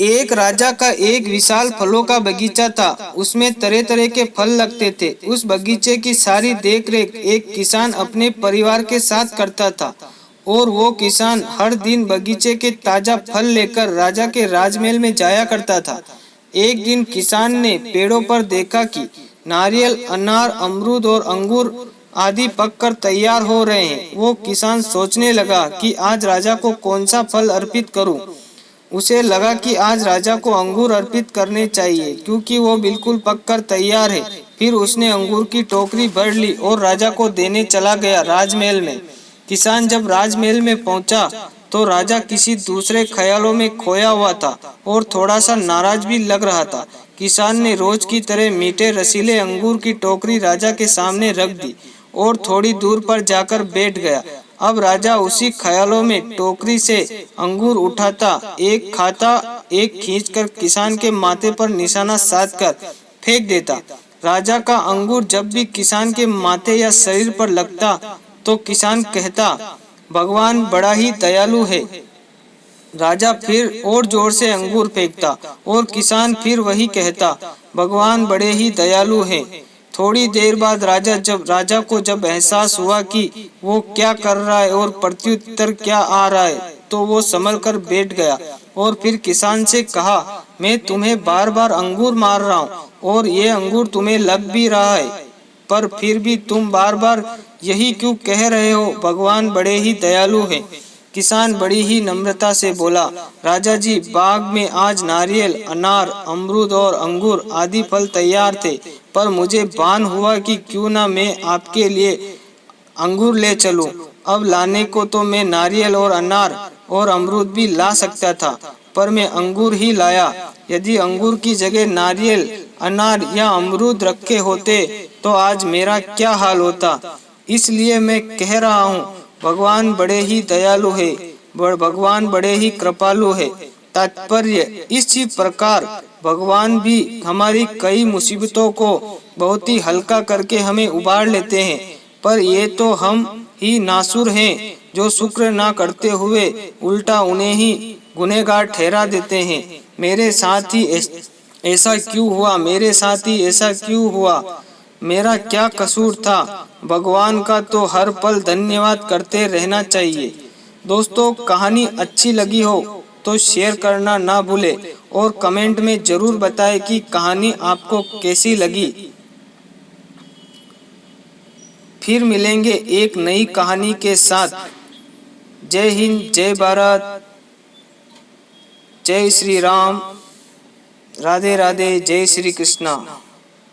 एक राजा का एक विशाल फलों का बगीचा था। उसमें तरह तरह के फल लगते थे। उस बगीचे की सारी देखरेख एक किसान अपने परिवार के साथ करता था और वो किसान हर दिन बगीचे के ताजा फल लेकर राजा के राजमहल में जाया करता था। एक दिन किसान ने पेड़ों पर देखा कि नारियल, अनार, अमरूद और अंगूर आदि पककर तैयार हो रहे हैं। वो किसान सोचने लगा कि आज राजा को कौन सा फल अर्पित करूं। उसे लगा कि आज राजा को अंगूर अर्पित करने चाहिए क्योंकि वो बिल्कुल पककर तैयार है। फिर उसने अंगूर की टोकरी भर ली और राजा को देने चला गया राजमहल में। किसान जब राजमहल में पहुंचा तो राजा किसी दूसरे ख्यालों में खोया हुआ था और थोड़ा सा नाराज भी लग रहा था। किसान ने रोज की तरह मीठे रसीले अंगूर की टोकरी राजा के सामने रख दी और थोड़ी दूर पर जाकर बैठ गया। अब राजा उसी ख्यालों में टोकरी से अंगूर उठाता, एक खाता, एक खींचकर किसान के माथे पर निशाना साधकर फेंक देता। राजा का अंगूर जब भी किसान के माथे या शरीर पर लगता तो किसान कहता, भगवान बड़ा ही दयालु है। राजा फिर और जोर से अंगूर फेंकता और किसान फिर वही कहता, भगवान बड़े ही दयालु हैं। थोड़ी देर बाद राजा को जब एहसास हुआ कि वो क्या कर रहा है और प्रत्युत्तर क्या आ रहा है तो वो संभल कर बैठ गया और फिर किसान से कहा, मैं तुम्हें बार बार अंगूर मार रहा हूँ और ये अंगूर तुम्हें लग भी रहा है, पर फिर भी तुम बार बार यही क्यों कह रहे हो, भगवान बड़े ही दयालु हैं। किसान बड़ी ही नम्रता से बोला, राजा जी, बाग में आज नारियल, अनार, अमरूद और अंगूर आदि फल तैयार थे, पर मुझे भान हुआ कि क्यों ना मैं आपके लिए अंगूर ले चलूं। अब लाने को तो मैं नारियल और अनार और अमरूद भी ला सकता था, पर मैं अंगूर ही लाया। यदि अंगूर की जगह नारियल, अनार या अमरूद रखे होते तो आज मेरा क्या हाल होता। इसलिए मैं कह रहा हूँ, भगवान बड़े ही दयालु है, भगवान बड़े ही कृपालु है। तात्पर्य, इसी प्रकार भगवान भी हमारी कई मुसीबतों को बहुत ही हल्का करके हमें उबार लेते हैं, पर ये तो हम ही नासुर हैं जो शुक्र ना करते हुए उल्टा उन्हें ही गुनहगार ठहरा देते हैं। मेरे साथ ही ऐसा क्यों हुआ, मेरे साथ ही ऐसा क्यों हुआ, मेरा क्या कसूर था। भगवान का तो हर पल धन्यवाद करते रहना चाहिए। दोस्तों, कहानी अच्छी लगी हो तो शेयर करना ना भूले और कमेंट में जरूर बताएं कि कहानी आपको कैसी लगी। फिर मिलेंगे एक नई कहानी के साथ। जय हिंद, जय भारत, जय श्री राम, राधे राधे, जय श्री कृष्णा।